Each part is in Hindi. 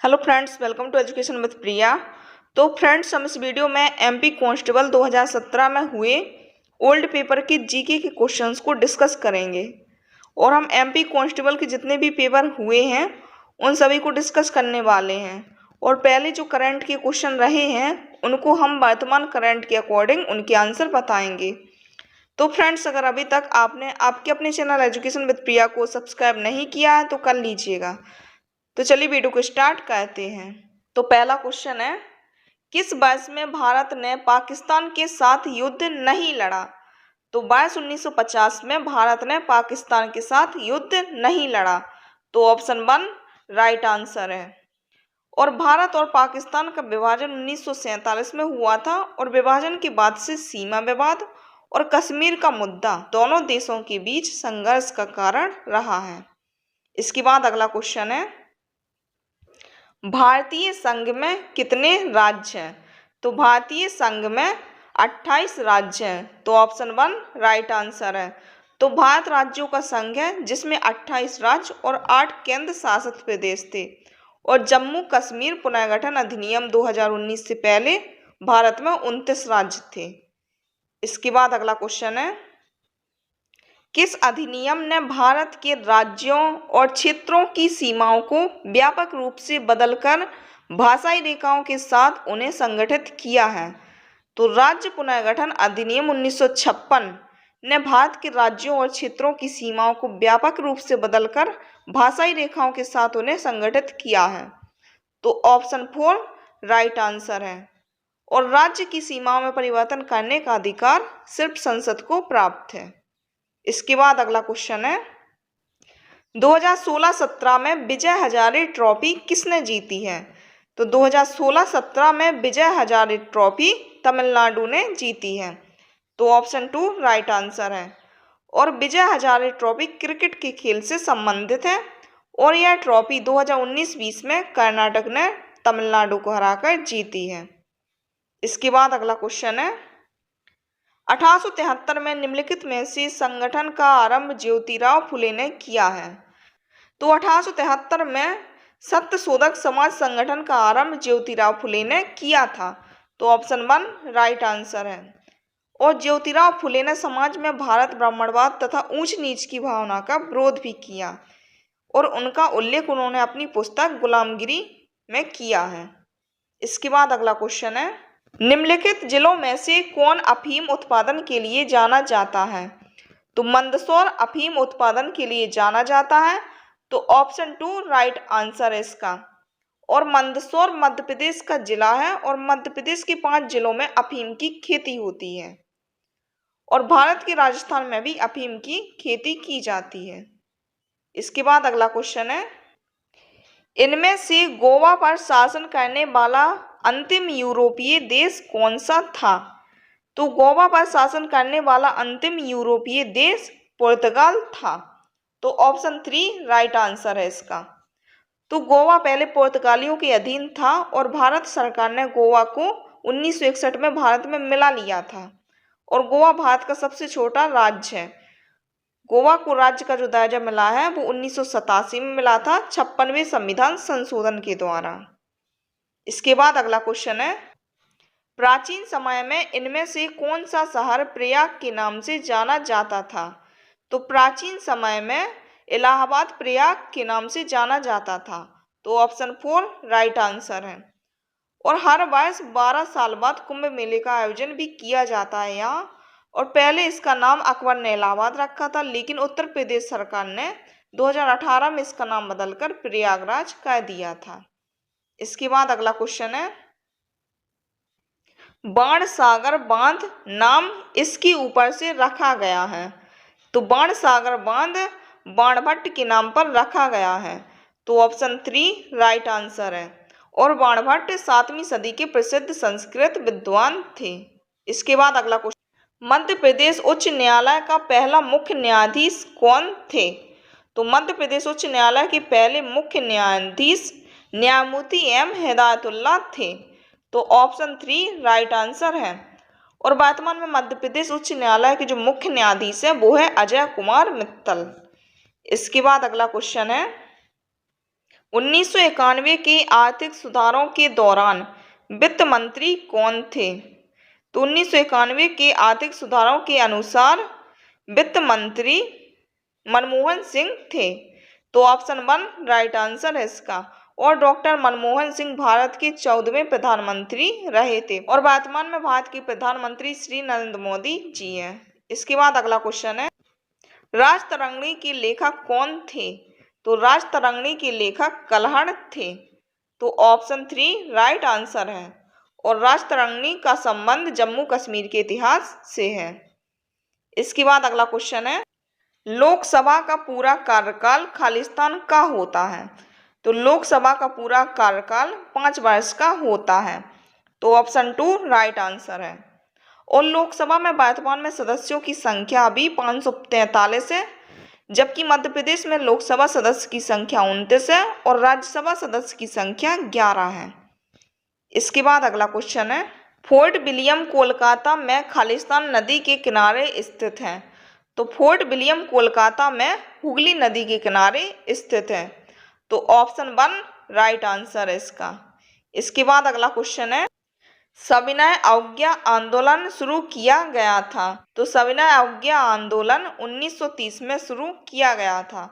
Hello friends, welcome to education with Priya. तो फ्रेंड्स, हम इस वीडियो में एमपी कांस्टेबल 2017 में हुए ओल्ड पेपर के जीके के क्वेश्चंस को डिस्कस करेंगे और हम एमपी कांस्टेबल के जितने भी पेपर हुए हैं उन सभी को डिस्कस करने वाले हैं। और पहले जो करंट के क्वेश्चन रहे हैं उनको हम वर्तमान करंट के अकॉर्डिंग उनके आंसर बताएंगे। तो फ्रेंड्स, अगर अभी तक आपने आपके अपने चैनल एजुकेशन विद प्रिया को सब्सक्राइब नहीं किया है तो कर लीजिएगा। तो चलिए वीडियो को स्टार्ट करते हैं। तो पहला क्वेश्चन है, किस वर्ष में भारत ने पाकिस्तान के साथ युद्ध नहीं लड़ा? तो वर्ष 1950 में भारत ने पाकिस्तान के साथ युद्ध नहीं लड़ा। तो ऑप्शन 1 राइट आंसर है। और भारत और पाकिस्तान का विभाजन 1947 में हुआ था और विभाजन के बाद से सीमा विवाद और कश्मीर का मुद्दा दोनों देशों के बीच संघर्ष का कारण रहा है। इसके बाद अगला क्वेश्चन है, भारतीय संघ में कितने राज्य हैं? तो भारतीय संघ में 28 राज्य हैं। तो ऑप्शन 1 राइट आंसर है। तो भारत राज्यों का संघ है जिसमें 28 राज्य और 8 केंद्र शासित प्रदेश थे। और जम्मू कश्मीर पुनर्गठन अधिनियम 2019 से पहले भारत में 29 राज्य थे। इसके बाद अगला क्वेश्चन है, किस अधिनियम ने भारत के राज्यों और क्षेत्रों की सीमाओं को व्यापक रूप से बदलकर भाषाई रेखाओं के साथ उन्हें संगठित किया है? तो राज्य पुनर्गठन अधिनियम 1956 ने भारत के राज्यों और क्षेत्रों की सीमाओं को व्यापक रूप से बदलकर भाषाई रेखाओं के साथ उन्हें संगठित किया है। तो ऑप्शन 4 राइट आंसर है। और राज्य की सीमाओं में परिवर्तन करने का अधिकार सिर्फ संसद को प्राप्त है। इसके बाद अगला क्वेश्चन है, 2016-17 में विजय हजारे ट्रॉफी किसने जीती है? तो 2016-17 में विजय हजारे ट्रॉफी तमिलनाडु ने जीती है। तो ऑप्शन 2 राइट आंसर है। और विजय हजारे ट्रॉफी क्रिकेट के खेल से संबंधित है और यह ट्रॉफी 2019-20 में कर्नाटक ने तमिलनाडु को हराकर जीती है। इसके बाद अगला क्वेश्चन है, 1873 में निम्नलिखित में से संगठन का आरंभ ज्योतिराव फुले ने किया है? तो 1873 में सत्यशोधक समाज संगठन का आरंभ ज्योतिराव फुले ने किया था। तो ऑप्शन 1 राइट आंसर है। और ज्योतिराव फुले ने समाज में भारत ब्राह्मणवाद तथा ऊंच नीच की भावना का विरोध भी किया और उनका उल्लेख उन्होंने अपनी पुस्तक गुलामगिरी में किया है। इसके बाद अगला क्वेश्चन है, निम्नलिखित जिलों में से कौन अफीम उत्पादन के लिए जाना जाता है? तो मंदसौर अफीम उत्पादन के लिए जाना जाता है। तो ऑप्शन 2 राइट आंसर है इसका। और मंदसौर मध्य प्रदेश का जिला है और मध्य प्रदेश के 5 जिलों में अफीम की खेती होती है और भारत के राजस्थान में भी अफीम की खेती की जाती है। इसके बाद अगला क्वेश्चन है, इनमें से गोवा पर शासन करने वाला अंतिम यूरोपीय देश कौन सा था? तो गोवा पर शासन करने वाला अंतिम यूरोपीय देश पुर्तगाल था। तो ऑप्शन 3 राइट आंसर है इसका। तो गोवा पहले पुर्तगालियों के अधीन था और भारत सरकार ने गोवा को 1961 में भारत में मिला लिया था और गोवा भारत का सबसे छोटा राज्य है। गोवा को राज्य का जो दर्जा मिला है वो 1987 में मिला था 56वें संविधान संशोधन के द्वारा। इसके बाद अगला क्वेश्चन है, प्राचीन समय में इनमें से कौन सा शहर प्रयाग के नाम से जाना जाता था? तो प्राचीन समय में इलाहाबाद प्रयाग के नाम से जाना जाता था। तो ऑप्शन 4 राइट आंसर है। और हर वर्ष 12 साल बाद कुंभ मेले का आयोजन भी किया जाता है यहाँ। और पहले इसका नाम अकबर ने इलाहाबाद रखा था, लेकिन उत्तर प्रदेश सरकार ने 2018 में इसका नाम बदलकर प्रयागराज कर दिया था। इसके बाद अगला क्वेश्चन है, बाणसागर बांध नाम इसके ऊपर से रखा गया है? तो बाणसागर बांध बाणभट्ट के नाम पर रखा गया है। तो ऑप्शन 3 राइट आंसर है। और बाणभट्ट 7वीं सदी के प्रसिद्ध संस्कृत विद्वान थे। इसके बाद अगला क्वेश्चन, मध्य प्रदेश उच्च न्यायालय का पहला मुख्य न्यायाधीश कौन थे? तो मध्य प्रदेश उच्च न्यायालय के पहले मुख्य न्यायाधीश न्यायमूर्ति एम हिदायतुल्लाह थे। तो ऑप्शन 3 राइट आंसर है। और वर्तमान में मध्य प्रदेश उच्च न्यायालय के जो मुख्य न्यायाधीश है वो है अजय कुमार मित्तल। इसके बाद अगला क्वेश्चन है, 1991 के आर्थिक सुधारों के दौरान वित्त मंत्री कौन थे? तो 1991 के आर्थिक सुधारों के अनुसार वित्त मंत्री मनमोहन सिंह थे। तो ऑप्शन 1 राइट आंसर है इसका। और डॉक्टर मनमोहन सिंह भारत के 14वें प्रधानमंत्री रहे थे और वर्तमान में भारत के प्रधानमंत्री श्री नरेंद्र मोदी जी हैं। इसके बाद अगला क्वेश्चन है, राजतरंगिणी के लेखक कौन थे? तो राजतरंगिणी के लेखक कल्हड़ थे। तो ऑप्शन 3 राइट आंसर है। और राजतरंगिणी का संबंध जम्मू कश्मीर के इतिहास से है। इसके बाद अगला क्वेश्चन है, लोकसभा का पूरा कार्यकाल खालिस्तान का होता है? तो लोकसभा का पूरा कार्यकाल 5 वर्ष का होता है। तो ऑप्शन 2 राइट आंसर है। और लोकसभा में वर्तमान में सदस्यों की संख्या अभी 543 है, जबकि मध्य प्रदेश में लोकसभा सदस्य की संख्या 29 है और राज्यसभा सदस्य की संख्या 11 है। इसके बाद अगला क्वेश्चन है, फोर्ट विलियम कोलकाता में खालिस्तान नदी के किनारे स्थित है? तो फोर्ट विलियम कोलकाता में हुगली नदी के किनारे स्थित है। तो ऑप्शन 1 राइट आंसर है इसका। इसके बाद अगला क्वेश्चन है, सविनय अवज्ञा आंदोलन शुरू किया गया था? तो सविनय अवज्ञा आंदोलन 1930 में शुरू किया गया था।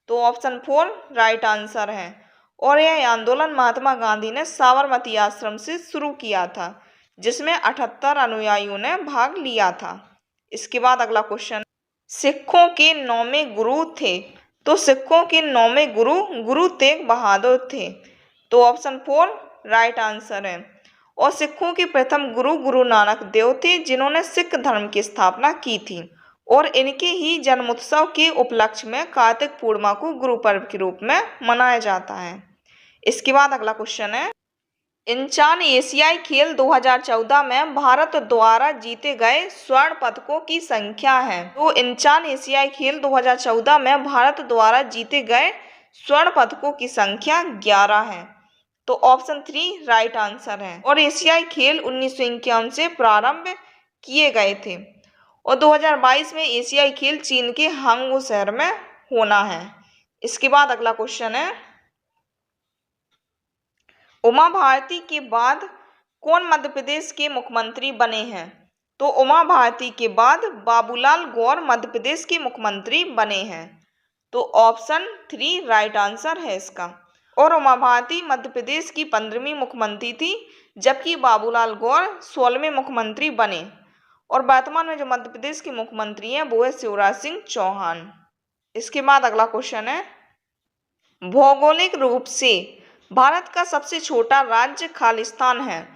तो ऑप्शन 4 राइट आंसर है। और यह आंदोलन महात्मा गांधी ने साबरमती आश्रम से शुरू किया था, जिसमें 78 अनुयायियों ने भाग लिया था। इसके बाद अगला क्वेश्चन, सिखों के 9वें गुरु थे? तो सिखों के 9वें गुरु गुरु तेग बहादुर थे। तो ऑप्शन 4 राइट आंसर है। और सिखों के प्रथम गुरु गुरु नानक देव थे, जिन्होंने सिख धर्म की स्थापना की थी और इनके ही जन्मोत्सव के उपलक्ष्य में कार्तिक पूर्णिमा को गुरु पर्व के रूप में मनाया जाता है। इसके बाद अगला क्वेश्चन है, इंचान एशियाई खेल 2014 में भारत द्वारा जीते गए स्वर्ण पदकों की संख्या है? तो इंचान एशियाई खेल 2014 में भारत द्वारा जीते गए स्वर्ण पदकों की संख्या 11 है। तो ऑप्शन 3 राइट आंसर है। और एशियाई खेल 1951 से प्रारंभ किए गए थे और 2022 में एशियाई खेल चीन के हांगझू शहर में होना है। इसके बाद अगला क्वेश्चन है, उमा भारती के बाद कौन मध्य प्रदेश के मुख्यमंत्री बने हैं? तो उमा भारती के बाद बाबूलाल गौर मध्य प्रदेश के मुख्यमंत्री बने हैं। तो ऑप्शन 3 राइट आंसर है इसका। और उमा भारती मध्य प्रदेश की 15वीं मुख्यमंत्री थी, जबकि बाबूलाल गौर 16वें मुख्यमंत्री बने। और वर्तमान में जो मध्य प्रदेश के मुख्यमंत्री हैं वो है शिवराज सिंह चौहान। इसके बाद अगला क्वेश्चन है, भौगोलिक रूप से भारत का सबसे छोटा राज्य खालिस्तान है?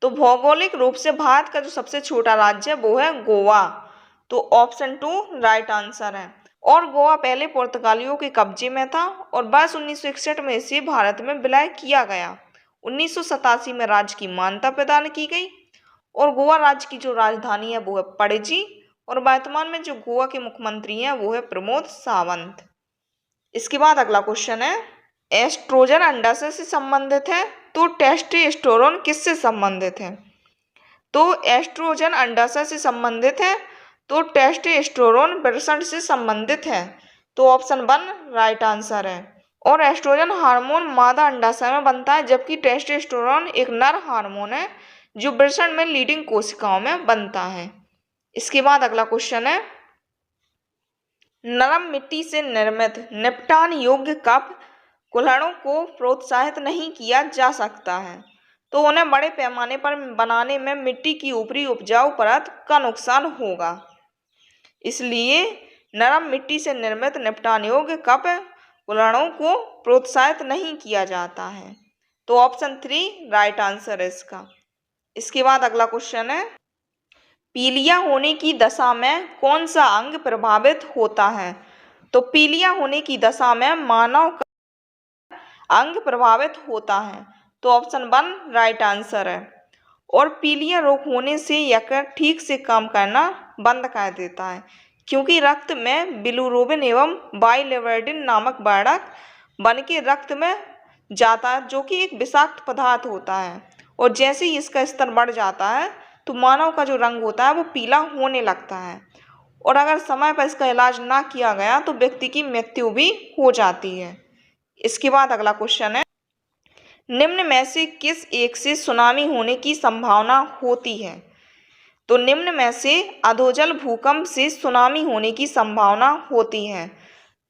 तो भौगोलिक रूप से भारत का जो सबसे छोटा राज्य है वो है गोवा। तो ऑप्शन 2 राइट आंसर है। और गोवा पहले पुर्तगालियों के कब्जे में था और वर्ष 1961 में इसे भारत में विलय किया गया। 1987 में राज्य की मान्यता प्रदान की गई और गोवा राज्य की जो राजधानी है वो है पणजी और वर्तमान में जो गोवा के मुख्यमंत्री हैं वो है प्रमोद सावंत। इसके बाद अगला क्वेश्चन है, एस्ट्रोजन अंडाशय से संबंधित है? तो टेस्टोस्टेरोन किससे संबंधित है? तो एस्ट्रोजन अंडाशय से संबंधित है, तो टेस्टोस्टेरोन वृषण से संबंधित है। तो ऑप्शन 1 राइट आंसर है। और एस्ट्रोजन हार्मोन मादा अंडाशय में बनता है, जबकि टेस्टोस्टेरोन एक नर हार्मोन है जो वृषण में लीडिंग कोशिकाओं में बनता है। इसके बाद अगला क्वेश्चन है, नरम मिट्टी से निर्मित निपटान योग्य कप कुल्हड़ों को प्रोत्साहित नहीं किया जा सकता है? तो उन्हें बड़े पैमाने पर बनाने में मिट्टी की ऊपरी उपजाऊ परत का नुकसान होगा, इसलिए नरम मिट्टी से निर्मित निपटान योग्य कप कुल्हड़ों को प्रोत्साहित नहीं किया जाता है। तो ऑप्शन 3 राइट आंसर है इसका। इसके बाद अगला क्वेश्चन है, पीलिया होने की दशा में कौन सा अंग प्रभावित होता है? तो पीलिया होने की दशा में मानव का अंग प्रभावित होता है। तो ऑप्शन 1 राइट आंसर है। और पीलिया रोग होने से यकृत ठीक से काम करना बंद कर देता है, क्योंकि रक्त में बिलिरुबिन एवं बाइलिवर्डिन नामक वर्णक बन के रक्त में जाता है, जो कि एक विषाक्त पदार्थ होता है। और जैसे ही इसका स्तर बढ़ जाता है तो मानव का जो रंग होता है वो पीला होने लगता है। और अगर समय पर इसका इलाज ना किया गया तो व्यक्ति की मृत्यु भी हो जाती है। इसके बाद अगला क्वेश्चन है, निम्न में से किस एक से सुनामी होने की संभावना होती है? तो निम्न में से अधोजल भूकंप से सुनामी होने की संभावना होती है।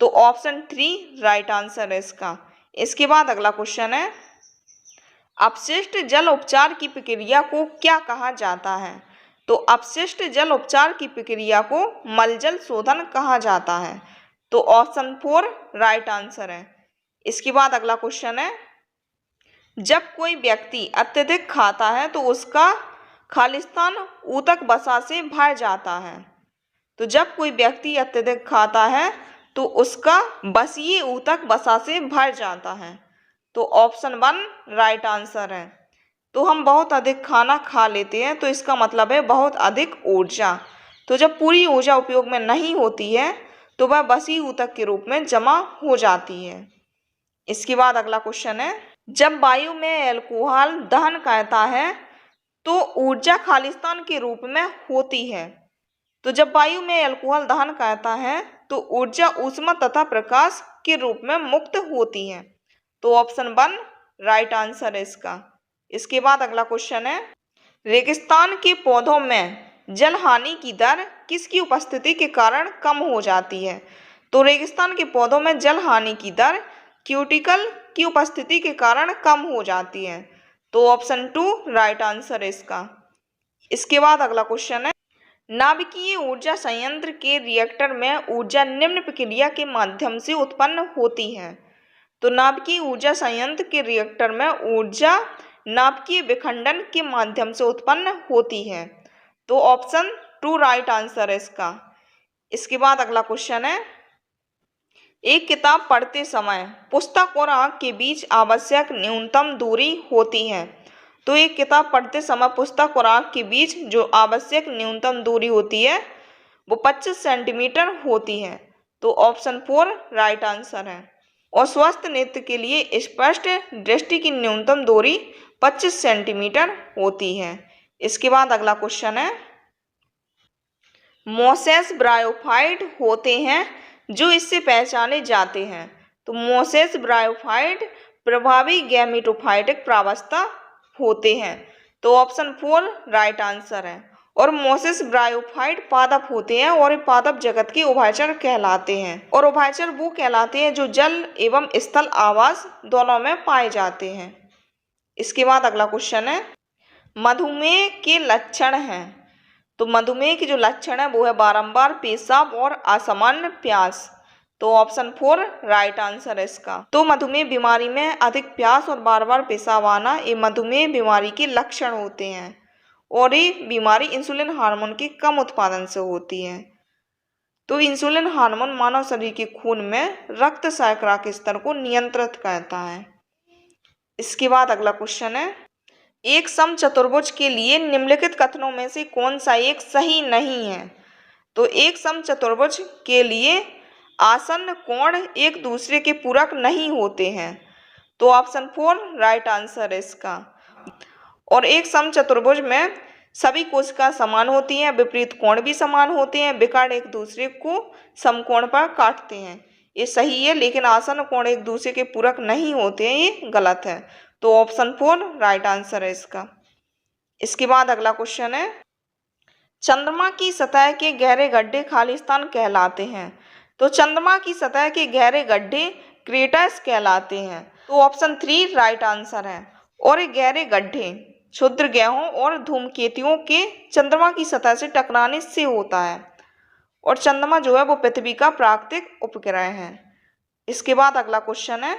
तो ऑप्शन 3 राइट आंसर है इसका। इसके बाद अगला क्वेश्चन है, अपशिष्ट जल उपचार की प्रक्रिया को क्या कहा जाता है? तो अपशिष्ट जल उपचार की प्रक्रिया को मलजल शोधन कहा जाता है। तो ऑप्शन 4 राइट आंसर है। इसके बाद अगला क्वेश्चन है, जब कोई व्यक्ति अत्यधिक खाता है तो उसका खालिस्तान ऊतक वसा से भर जाता है। तो जब कोई व्यक्ति अत्यधिक खाता है तो उसका वसीय ऊतक वसा से भर जाता है। तो ऑप्शन 1 राइट आंसर है। तो हम बहुत अधिक खाना खा लेते हैं तो इसका मतलब है बहुत अधिक ऊर्जा। तो जब पूरी ऊर्जा उपयोग में नहीं होती है तो वह वसीय ऊतक के रूप में जमा हो जाती है। इसके बाद अगला क्वेश्चन है, जब वायु में अल्कोहल दहन करता है तो ऊर्जा खालिस्तान के रूप में होती है। तो जब वायु में अल्कोहल दहन करता है तो ऊर्जा ऊष्मा तथा प्रकाश के रूप में मुक्त होती है। तो ऑप्शन 1 राइट आंसर है इसका। इसके बाद अगला क्वेश्चन है, रेगिस्तान के पौधों में जल हानि की दर किसकी उपस्थिति के कारण कम हो जाती है? तो रेगिस्तान के पौधों में जल हानि की दर क्यूटिकल की उपस्थिति के कारण कम हो जाती है। तो ऑप्शन 2 राइट आंसर है इसका। इसके बाद अगला क्वेश्चन है, नाभिकीय ऊर्जा संयंत्र के रिएक्टर में ऊर्जा निम्न प्रक्रिया के माध्यम से उत्पन्न होती है। तो नाभिकीय ऊर्जा संयंत्र के रिएक्टर में ऊर्जा नाभिकीय विखंडन के माध्यम से उत्पन्न होती है। तो ऑप्शन 2 राइट आंसर है इसका। इसके बाद अगला क्वेश्चन है, एक किताब पढ़ते समय पुस्तक और आंख के बीच आवश्यक न्यूनतम दूरी होती है। तो एक किताब पढ़ते समय पुस्तक और आंख के बीच जो आवश्यक न्यूनतम दूरी होती है वो 25 सेंटीमीटर होती है। तो ऑप्शन 4 राइट आंसर है। और स्वस्थ नेत्र के लिए स्पष्ट दृष्टि की न्यूनतम दूरी 25 सेंटीमीटर होती है। इसके बाद अगला क्वेश्चन है, मोसेस ब्रायोफाइट होते हैं जो इससे पहचाने जाते हैं। तो मोसेस ब्रायोफाइट प्रभावी गैमेटोफाइटिक प्रावस्था होते हैं। तो ऑप्शन 4 राइट आंसर है। और मोसेस ब्रायोफाइट पादप होते हैं और ये पादप जगत के उभयचर कहलाते हैं। और उभयचर वो कहलाते हैं जो जल एवं स्थल आवास दोनों में पाए जाते हैं। इसके बाद अगला क्वेश्चन है, मधुमेह के लक्षण हैं। तो मधुमेह के जो लक्षण है वो है बारंबार पेशाब और असामान्य प्यास। तो ऑप्शन 4 राइट आंसर है इसका। तो मधुमेह बीमारी में अधिक प्यास और बार बार पेशाब आना ये मधुमेह बीमारी के लक्षण होते हैं। और ये बीमारी इंसुलिन हार्मोन के कम उत्पादन से होती है। तो इंसुलिन हार्मोन मानव शरीर के खून में रक्त शर्करा के स्तर को नियंत्रित करता है। इसके बाद अगला क्वेश्चन है, एक समचतुर्भुज के लिए निम्नलिखित कथनों में से कौन सा एक सही नहीं है? तो एक समचतुर्भुज के लिए आसन्न कोण एक दूसरे के पूरक नहीं होते हैं। तो ऑप्शन 4 राइट आंसर है इसका। और एक समचतुर्भुज में सभी कोशिका समान होती हैं, विपरीत कोण भी समान होते हैं, विकर्ण एक दूसरे को समकोण पर काटते हैं, ये सही है। लेकिन आसन्न कोण एक दूसरे के पूरक नहीं होते हैं, ये गलत है। तो ऑप्शन 4 राइट आंसर है इसका। इसके बाद अगला क्वेश्चन है, चंद्रमा की सतह के गहरे गड्ढे खालिस्तान कहलाते हैं। तो चंद्रमा की सतह के गहरे गड्ढे क्रेटर्स कहलाते हैं। तो ऑप्शन 3 राइट आंसर है। और ये गहरे गड्ढे क्षुद्र ग्रहों और धूमकेतुओं के चंद्रमा की सतह से टकराने से होता है। और चंद्रमा जो है वो पृथ्वी का प्राकृतिक उपग्रह है। इसके बाद अगला क्वेश्चन है,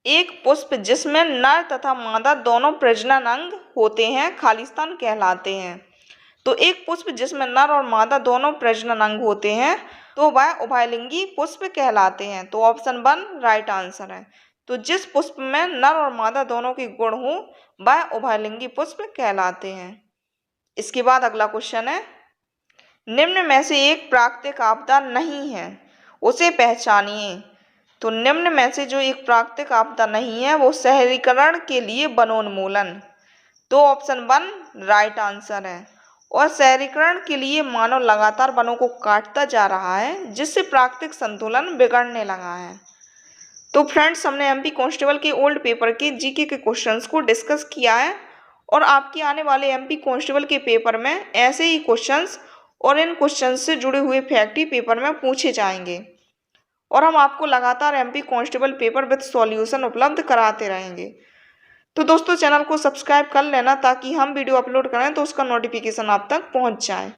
एक पुष्प जिसमें नर तथा मादा दोनों प्रजनन अंग होते हैं खालिस्तान कहलाते हैं। तो एक पुष्प जिसमें नर और मादा दोनों प्रजनन अंग होते हैं तो वह उभयलिंगी पुष्प कहलाते हैं। तो ऑप्शन 1 राइट आंसर है। तो जिस पुष्प में नर और मादा दोनों के गुण हो वह उभयलिंगी पुष्प कहलाते हैं। इसके बाद अगला क्वेश्चन है, निम्न में से एक प्राकृतिक आपदा नहीं है, उसे पहचानिए। तो निम्न में से जो एक प्राकृतिक आपदा नहीं है वो शहरीकरण के लिए वनोन्मूलन। तो ऑप्शन 1 राइट आंसर है। और शहरीकरण के लिए मानव लगातार वनों को काटता जा रहा है जिससे प्राकृतिक संतुलन बिगड़ने लगा है। तो फ्रेंड्स, हमने एमपी कांस्टेबल के ओल्ड पेपर के जीके के क्वेश्चंस को डिस्कस किया है और आपके आने वाले एमपी कांस्टेबल के पेपर में ऐसे ही क्वेश्चंस और इन क्वेश्चंस से जुड़े हुए फैक्ट ही पेपर में पूछे जाएंगे और हम आपको लगातार MP constable paper with solution उपलब्ध कराते रहेंगे। तो दोस्तों, चैनल को सब्सक्राइब कर लेना ताकि हम वीडियो अपलोड करें तो उसका नोटिफिकेशन आप तक पहुंच जाए।